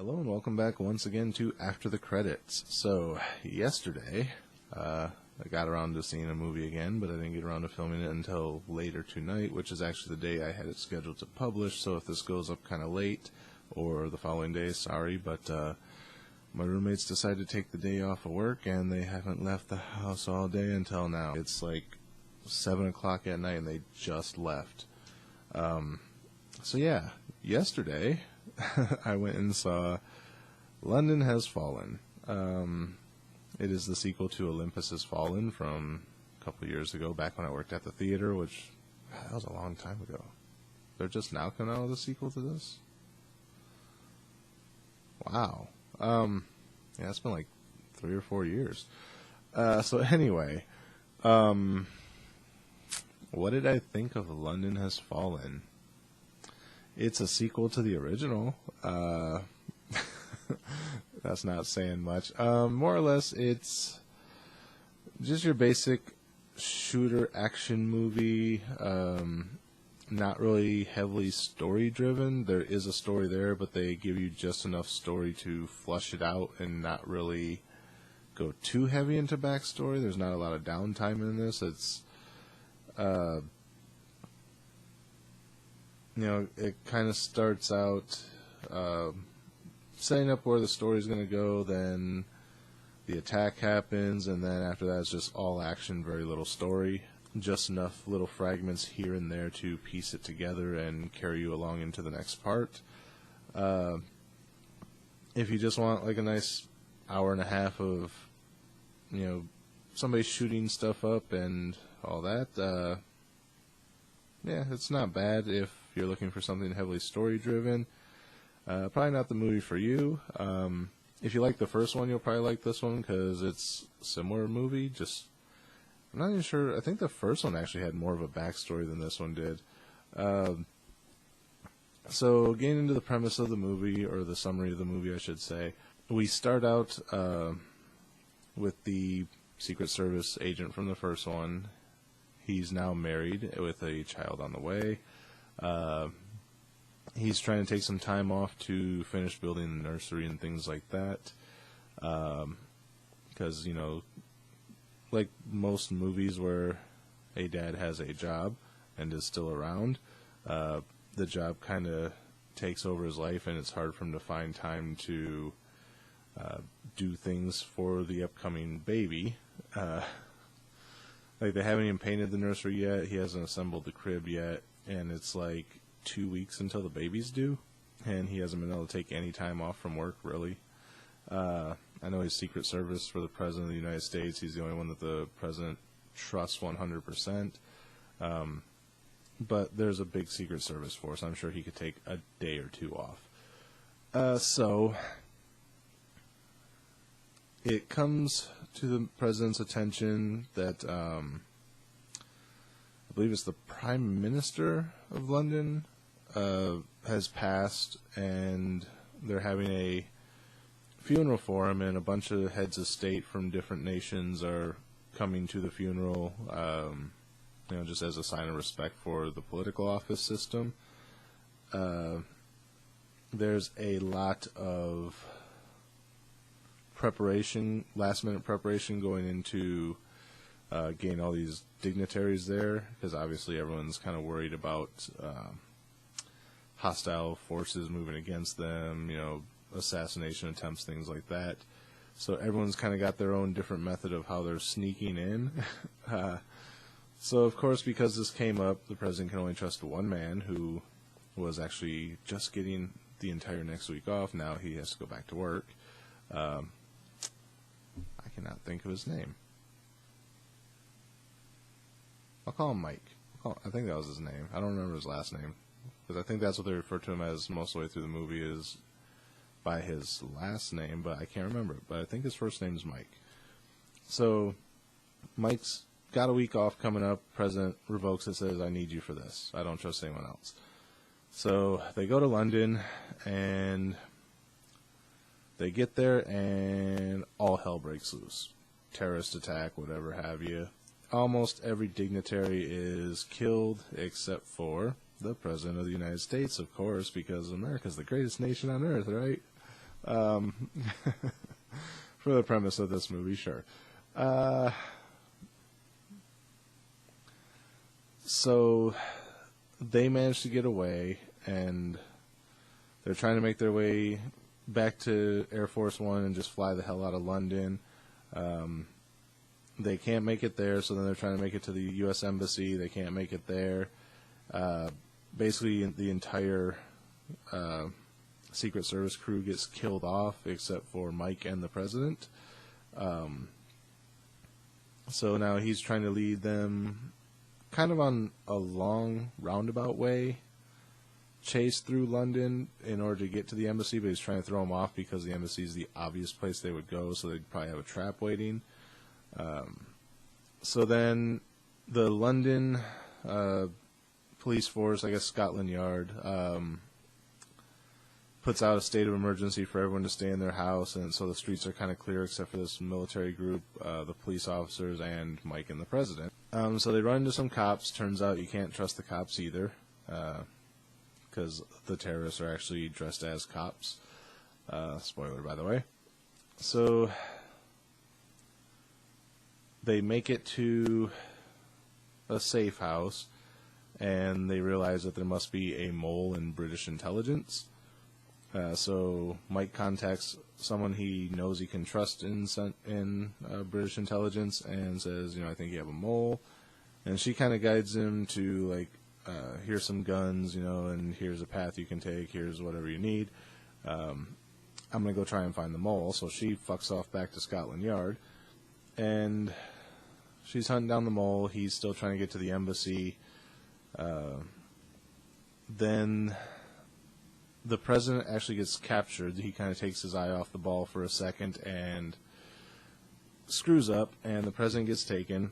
Hello and welcome back once again to After the Credits. So, yesterday, I got around to seeing a movie again, but I didn't get around to filming it until later tonight, which is actually the day I had it scheduled to publish, so if this goes up kind of late, or the following day, sorry, but my roommates decided to take the day off of work, and they haven't left the house all day until now. It's like 7 o'clock at night, and they just left. So yeah, yesterday, I went and saw London Has Fallen. It is the sequel to Olympus Has Fallen from a couple years ago, back when I worked at the theater, which, that was a long time ago. They're just now coming out with a sequel to this? Wow. Yeah, it's been like 3 or 4 years. So anyway, what did I think of London Has Fallen? It's a sequel to the original. That's not saying much. More or less, it's just your basic shooter action movie. Not really heavily story-driven. There is a story there, but they give you just enough story to flush it out and not really go too heavy into backstory. There's not a lot of downtime in this. It's it kind of starts out setting up where the story's going to go, then the attack happens, and then after that it's just all action, very little story. Just enough little fragments here and there to piece it together and carry you along into the next part. If you just want like a nice hour and a half of, somebody shooting stuff up and all that, yeah, it's not bad if you're looking for something heavily story-driven. Probably not the movie for you. If you like the first one, you'll probably like this one because it's a similar movie. I'm not even sure. I think the first one actually had more of a backstory than this one did. So getting into the premise of the movie, or the summary of the movie, I should say, we start out with the Secret Service agent from the first one. He's now married with a child on the way. He's trying to take some time off to finish building the nursery and things like that. Because, like most movies where a dad has a job and is still around, the job kind of takes over his life, and it's hard for him to find time to do things for the upcoming baby. Like, they haven't even painted the nursery yet, he hasn't assembled the crib yet, and it's like 2 weeks until the baby's due, and he hasn't been able to take any time off from work, really. I know he's Secret Service for the President of the United States. He's the only one that the President trusts 100%. But there's a big Secret Service force. I'm sure he could take a day or two off. So it comes to the President's attention that I believe it's the Prime Minister of London has passed, and they're having a funeral for him, and a bunch of heads of state from different nations are coming to the funeral, just as a sign of respect for the political office system. There's a lot of preparation, last-minute preparation going into getting all these dignitaries there, because obviously everyone's kind of worried about hostile forces moving against them, assassination attempts, things like that. So everyone's kind of got their own different method of how they're sneaking in. So, of course, because this came up, the president can only trust one man who was actually just getting the entire next week off. Now he has to go back to work. I cannot think of his name. I'll call him Mike. I think that was his name. I don't remember his last name, because I think that's what they refer to him as most of the way through the movie, is by his last name, but I can't remember it. But I think his first name is Mike. So Mike's got a week off coming up. President revokes it, says, I need you for this. I don't trust anyone else. So they go to London, and they get there, and all hell breaks loose. Terrorist attack, whatever have you. Almost every dignitary is killed except for the President of the United States, of course, because America's the greatest nation on earth, right? Um, for the premise of this movie, sure. So they managed to get away, and they're trying to make their way back to Air Force One and just fly the hell out of London. They can't make it there, so then they're trying to make it to the U.S. Embassy. They can't make it there. Basically, the entire Secret Service crew gets killed off, except for Mike and the President. So now he's trying to lead them kind of on a long, roundabout way chase through London in order to get to the embassy, but he's trying to throw them off because the embassy is the obvious place they would go, so they'd probably have a trap waiting. So then the London police force, I guess Scotland Yard, puts out a state of emergency for everyone to stay in their house, and so the streets are kind of clear except for this military group, the police officers, and Mike and the President. So they run into some cops. Turns out you can't trust the cops either, because the terrorists are actually dressed as cops. Spoiler, by the way. So they make it to a safe house, and they realize that there must be a mole in British intelligence. So Mike contacts someone he knows he can trust in British intelligence and says, I think you have a mole. And she kind of guides him to, like, here's some guns, and here's a path you can take, here's whatever you need. I'm going to go try and find the mole. So she fucks off back to Scotland Yard, and she's hunting down the mole. He's still trying to get to the embassy. Then the President actually gets captured. He kind of takes his eye off the ball for a second and screws up, and the President gets taken.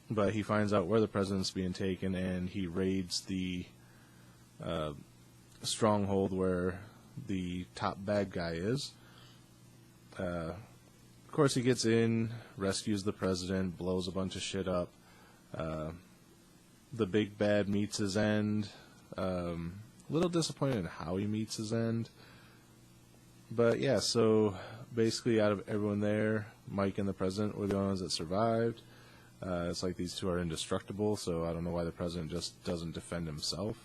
But he finds out where the President's being taken, and he raids the stronghold where the top bad guy is. Of course, he gets in, rescues the President, blows a bunch of shit up. The big bad meets his end. A little disappointed in how he meets his end. But yeah, so basically out of everyone there, Mike and the President were the only ones that survived. It's like these two are indestructible, so I don't know why the President just doesn't defend himself.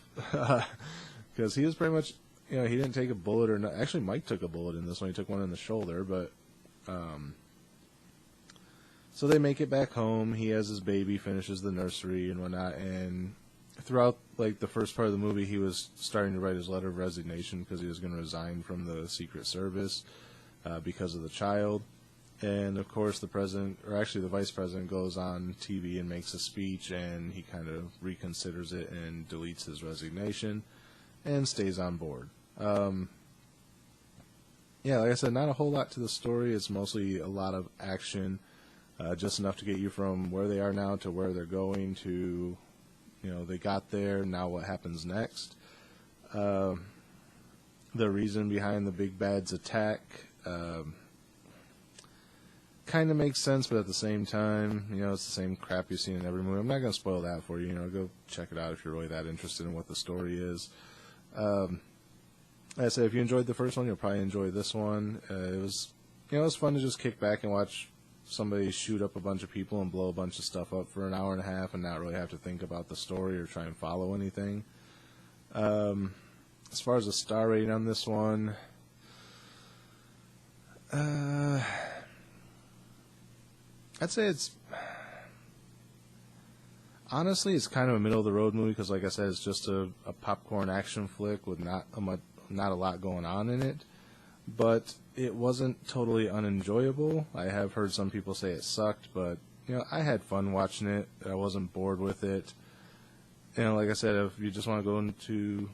Because he was pretty much, he didn't take a bullet or not. Actually, Mike took a bullet in this one. He took one in the shoulder, but so they make it back home. He has his baby, finishes the nursery and whatnot, and throughout like the first part of the movie, he was starting to write his letter of resignation because he was going to resign from the Secret Service because of the child. And of course, the President, or actually the Vice President, goes on TV and makes a speech, and he kind of reconsiders it and deletes his resignation and stays on board. Yeah, like I said, not a whole lot to the story. It's mostly a lot of action, just enough to get you from where they are now to where they're going to, they got there, now what happens next. The reason behind the big bad's attack kind of makes sense, but at the same time, it's the same crap you've seen in every movie. I'm not going to spoil that for you. Go check it out if you're really that interested in what the story is. Like I say, if you enjoyed the first one, you'll probably enjoy this one. It was fun to just kick back and watch somebody shoot up a bunch of people and blow a bunch of stuff up for an hour and a half and not really have to think about the story or try and follow anything. As far as a star rating on this one, I'd say it's honestly kind of a middle of the road movie because, like I said, it's just a popcorn action flick with not a lot going on in it. But it wasn't totally unenjoyable. I have heard some people say it sucked, but I had fun watching it. I wasn't bored with it. Like I said, if you just want to go into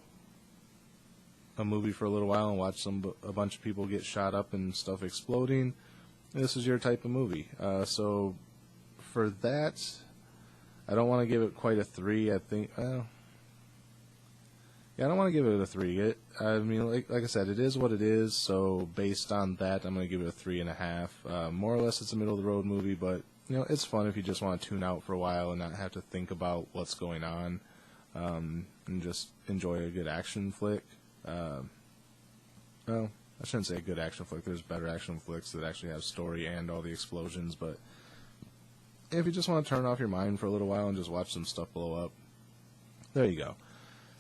a movie for a little while and watch a bunch of people get shot up and stuff exploding, this is your type of movie. So for that, I don't want to give it quite a 3. I think, I don't want to give it a 3. Like I said, it is what it is. So based on that, I'm going to give it a 3.5. More or less, it's a middle of the road movie, but it's fun if you just want to tune out for a while and not have to think about what's going on, and just enjoy a good action flick. Well, I shouldn't say a good action flick. There's better action flicks that actually have story and all the explosions, but if you just want to turn off your mind for a little while and just watch some stuff blow up, there you go.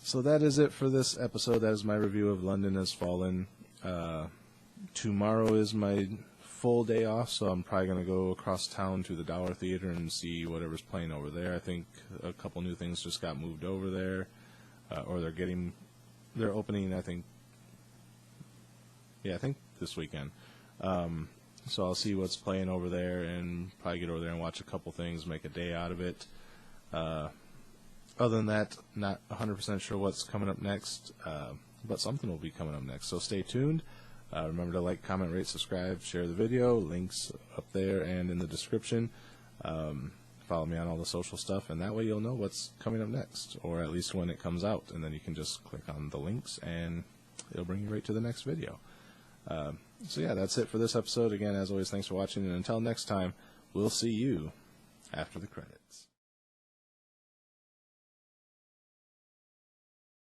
So that is it for this episode. That is my review of London Has Fallen. Tomorrow is my full day off, so I'm probably going to go across town to the Dollar Theater and see whatever's playing over there. I think a couple new things just got moved over there, or they're opening, I think this weekend. So I'll see what's playing over there and probably get over there and watch a couple things, make a day out of it. Other than that, not 100% sure what's coming up next, but something will be coming up next. So stay tuned. Remember to like, comment, rate, subscribe, share the video. Links up there and in the description. Follow me on all the social stuff, and that way you'll know what's coming up next, or at least when it comes out. And then you can just click on the links, and it'll bring you right to the next video. So yeah, that's it for this episode. Again, as always, thanks for watching, and until next time, we'll see you after the credits.